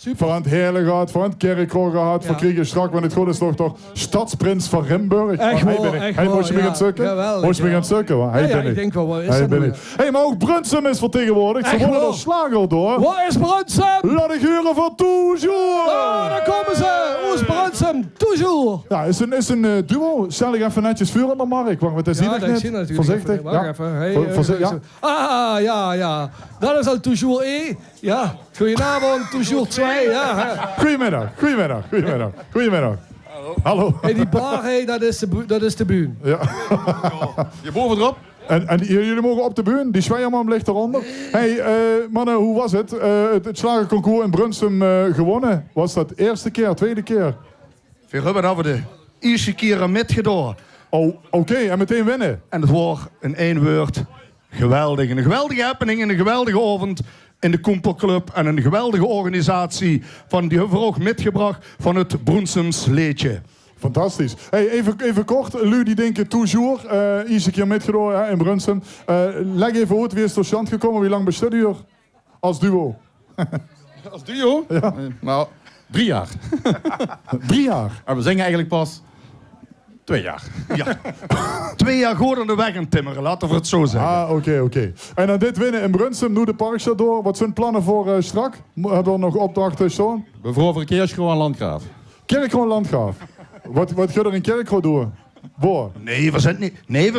Super. Van het Heerlen gehad, van het Kerkro gehad, van Kriegen Strak, want het goed is toch Stadsprins van Rimburg. Echt wel. Hij moest je mee gaan sukken? Moest je mee gaan sukken? Ik denk wel, wat is dat nu? Hey, maar ook Brunsum is vertegenwoordigd. Ze worden door slager door. Wat is Brunsum? Laat ik huren van toujours! Oh, daar komen ze! Hoe is Brunsum? Toujours! Ja, is een duo. Stel ik even netjes vuur onder Mark, want het is niet net. Natuurlijk. Voorzichtig. Wacht even. Ja. Dat is al toujours E. Ja. Goedenavond, toujours 2. Ja. Goedemiddag. Hallo. Hey, die bar, dat is de buur. Ja. Je bovenop? En jullie mogen op de buurt. Die Zwijerman ligt eronder. Hey, mannen, hoe was het? Het slagerconcours in Brunsum gewonnen. Was dat eerste keer, tweede keer? We hebben dat de eerste keer metgedaan. Oh, oké. En meteen winnen. En het was in één woord geweldig. Een geweldige happening en een geweldige avond in de Koempelclub. En een geweldige organisatie die hebben we ook metgebracht van het Brunsums Leedje. Fantastisch. Hey, even kort. Lu die denken toujours. Iedere keer metgedaan in Brunsum. Leg even uit, wie is tot stand gekomen? Wie lang bestaat u als duo? Als duo? Ja. Nou, 3 jaar. 3 jaar? Maar we zingen eigenlijk pas 2 jaar. Ja. 2 jaar gewoon aan de weg aan timmeren, laten we het zo zeggen. Ah, oké. En dan dit winnen in Brunsum, nu de Parkstad door. Wat zijn plannen voor strak? Hebben we nog opdrachten staan? We veroveren Kerkro en Landgraaf. Kerkro en Landgraaf. Wat ga je er in Kerkro doen? Boor. Nee, we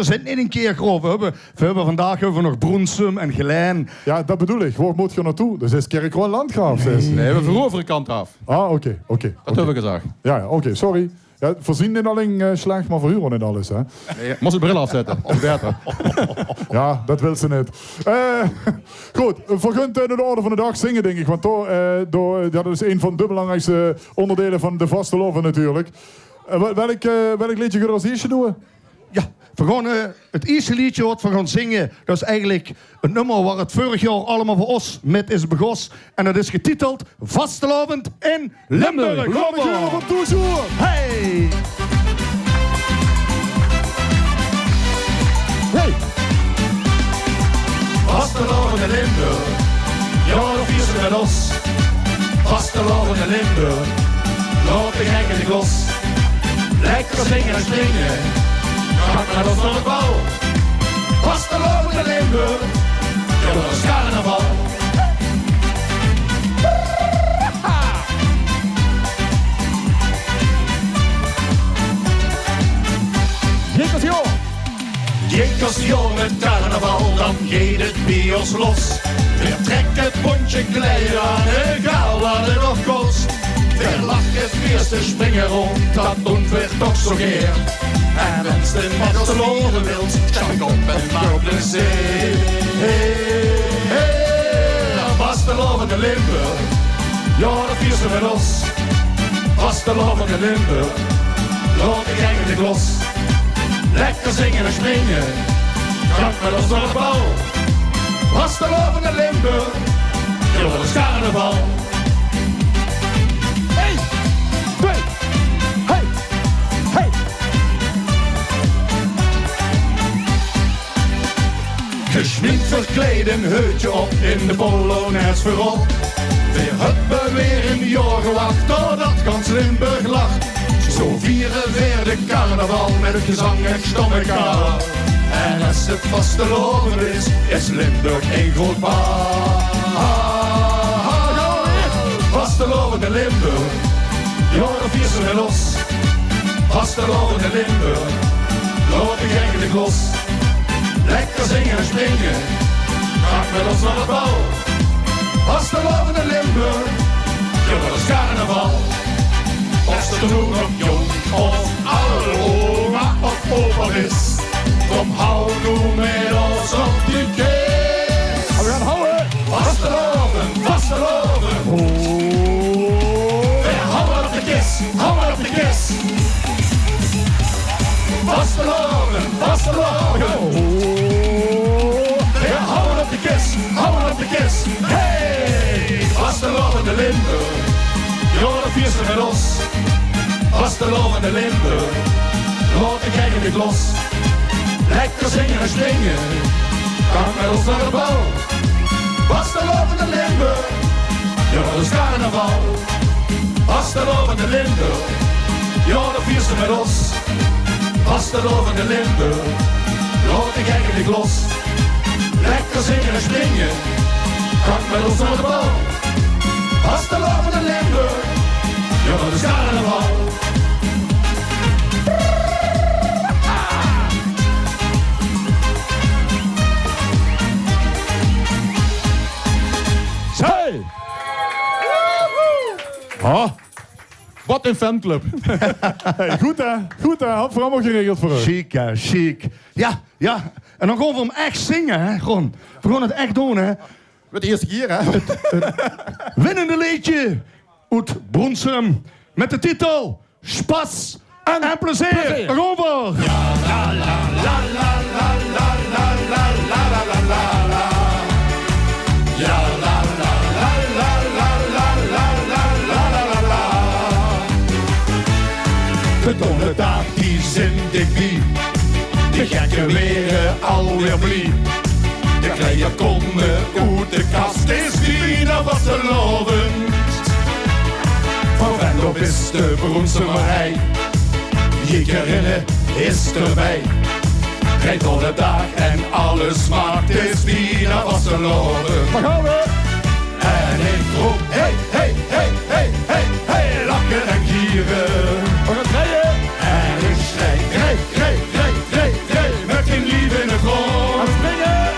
zitten niet in Kerkro. We hebben vandaag nog Brunsum en Gelijn. Ja, dat bedoel ik. Waar moet je naartoe? Dus is Kerkro en Landgraaf. Nee, we veroveren Kantgraaf. Ah, oké. Dat hebben we gezegd. Ja, oké, sorry. Ja, voorzien in alleen slecht, maar verhuren in alles, hè? Nee, moest de bril afzetten. Of beter. Ja, dat wil ze niet. Goed, vergunt in de orde van de dag zingen, denk ik. Want dat is een van de belangrijkste onderdelen van de vaste loven natuurlijk. Welk liedje gaan we als eerste doen? Ja, we gaan het eerste liedje wat we gaan zingen. Dat is eigenlijk een nummer waar het vorig jaar allemaal voor ons met is begos. En dat is getiteld Vastelovend in Limburg. Laat ik huren van toujours! Hey! Hey! Vastelovend in Limburg, ja, dat vieren met ons. Vastelovend in Limburg, laat de gek in de klos. Lekker zingen en springen, gaat met ons naar de bal. Vastelovend in Limburg, ja, dat is carnaval. Jinkers joh met carnaval, dan gaat het bij ons los. We trekken het bondje klein aan, egal wat het nog kost. We lachen het eerste springen rond, dat doen we toch zo geer. En als de vasteloven wilt, dan komt het maar op de zee. Vasteloven in Limburg, ja dat vieren ze met ons. Vasteloven in Limburg, laat de gek in de klos. Lekker zingen en springen, gaat met ons naar de bal. Vastelovend in Limburg, ja dat is carnaval. Hey! 2! Hey! Hey! Gesminkt verkleed een heutje op in de Polonaise voorop. Weer hebben weer een jaar gewacht totdat gans Limburg lacht. Zo vieren weer de carnaval met het gezang en stomme kaal. En als het vasteloven is Limburg één groot bal. Vasteloven in Limburg, ja dat vieren ze met ons. Vasteloven in Limburg, laat de gek in de klos. Lekker zingen en springen, gaat met ons naar de bal. Vasteloven in Limburg, ja dat is carnaval. Als er nu nog jong of oude oma of opa is, kom hou nu met ons op die kist. We gaan houden! Vasteloven! We houden op de kist, houden op de kist. Vasteloven! We houden op de kist, houden op de kist. Hey! Vasteloven in Limburg, ja dat vieren ze met ons. Vastelovend in Limburg, laat de gek in de klos. Lekker zingen en springen, kan met ons naar de bal. Vastelovend in Limburg, ja dat is carnaval. Vastelovende Limburg, ja, dat vier ze met ons. Vastelovende Limburg, laat ik eigenlijk los. Lekker zingen en springen, kan met ons naar de bal. Vastelovende Limburg, ja, dat is carnaval. Hey! Ah, Wat een fanclub. hey, goed hè, had voor allemaal geregeld voor u. Chic, hè, chic. Ja, ja. En dan gewoon we hem echt zingen, hè. Gewoon. We gaan het echt doen, hè. Met de eerste keer, hè? Winnende liedje uit Bronsum met de titel Spas en plezier. Daar gaan we. De donderdag die zin dichtbij, de gekken weer alweer blij. De kleine komen uit de kast, is wie dat was te loven. Van Venlo is de Broensemerij, Jikerinnen is erbij. Rijdt door de dag en alles maakt, is wie dat was te loven. Waar gaan we? En ik roep, hey, hey, hey, hey, hey, hey, lachen en gieren. We gaan rijden. En ik schreeuw, grij, grij, grij, grij, grij, met geen lief in de grond. Springen.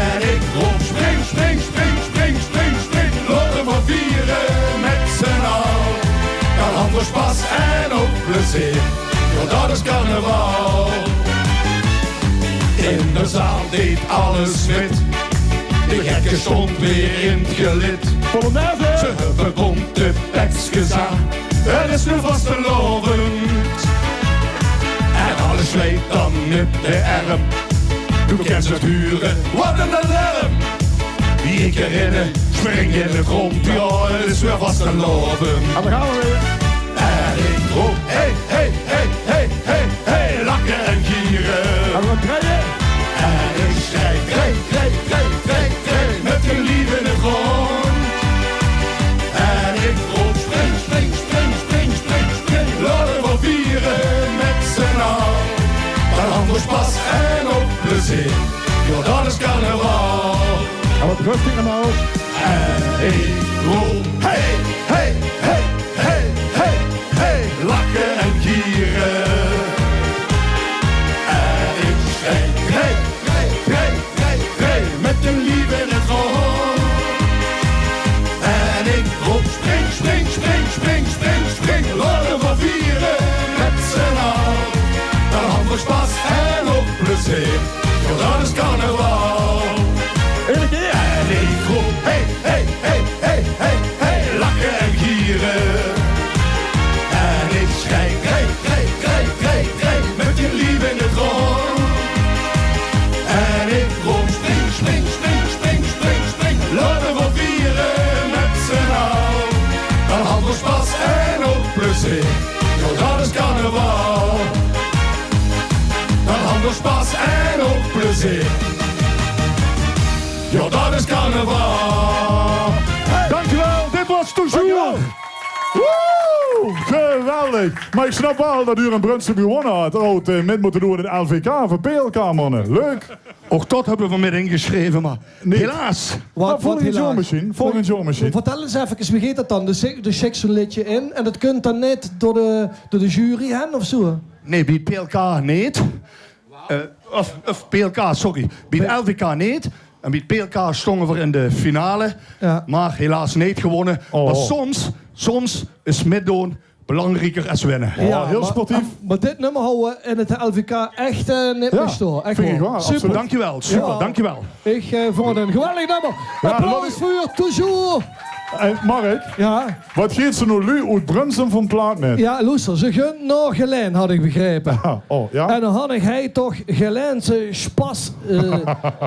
En ik roep, spring, spring, spring, spring, spring, spring, laten we vieren met z'n al. Kan anders pas en ook plezier, want dat is carnaval. In de zaal deed alles wit, de gekke stond weer in het gelid. Polonaise. Ze hebben bonte petsjes aan, het is nu vastelovend. En alles zweet dan op de arm, u kent ze het huren, wat een alarm. Wie ik herinner, spring in de grond, ja, het is weer vastelovend. En daar gaan we weer. En ik roep, hey, hey, hey, hey, hey, hey, lachen en gieren. En we gaan rijden. En ik schrijf, grij, grij, grij, grij, grij, met een lief in de grond. En ik roep, spring, spring, spring, spring, spring, spring, laten we vieren met z'n al. Dan anders pas en op plezier, ja, dat is carnaval. En wat rustiger nou. En ik roep, hey, hey, hey, hey, hey, hey, lachen en gieren. En ik schreeuw, grij, grij, grij, grij, grij, met een lief in het grond. En ik roep, spring, spring, spring, spring, spring, spring, laten we vieren met z'n al. Dan anders pas en op plezier, ja, dat is carnaval. Eén keer. En ik roep, hey, hey, hey, hey, hey, hey, lachen en gieren. En ik schrijf, grij, grij, grij, grij, grij, met je lief in de grond. En ik roep, spring, spring, spring, spring, spring, spring, laten we vieren met z'n al. Dan anders pas en ook plezier, ja, dat is carnaval. Dan anders pas en ook plezier, ja, dat is carnaval. Dankjewel, dit was Toujours. Woe! Geweldig. Maar ik snap wel dat u een Brunsum gewonnen had. Ook met moeten doen in het LVK voor PLK, mannen. Leuk. Ook dat hebben we met ingeschreven, maar helaas. Volgend jaar misschien. Volgend jaar misschien. Vertel eens even, wie gaat dat dan? De schik zo'n liedje in en dat kunt dan niet door de jury heen of zo? Nee, bij PLK niet. Of PLK, sorry. Bij LVK niet. En bij PLK stonden we in de finale. Ja. Maar helaas niet gewonnen. Oh. Maar soms is meedoen belangrijker als winnen. Ja, heel sportief. Maar dit nummer houden in het LVK echt niet meer staan. Echt vind ik waar. waar, Super. absoluut. Dankjewel, super, Ja. dankjewel. Ik vond het een geweldig nummer. Ja, Applaus voor Toujours. Mark, Ja, wat geeft ze nou lu uit Brunsum van plaat net? ja, luister, ze gunt nog Gelijn, had ik begrepen. Oh, ja? En dan had hij toch Gelijnse spas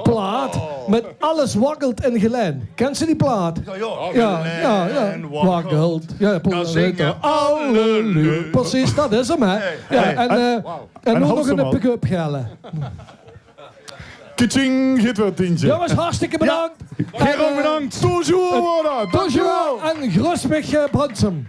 plaat met alles wakkelt in Gelijn. Kent ze die plaat? Ja. Wakkelt. Ja, Dan zingen alle lu. Precies, dat is hem, hè. Ja, en En nu nog Halsem een al. pick-up gellen. Kitching, geeft wel een tientje. Jongens, hartstikke bedankt. Geer ook bedankt. Toujours, worden. Dankjewel. En grusmig Brunsum.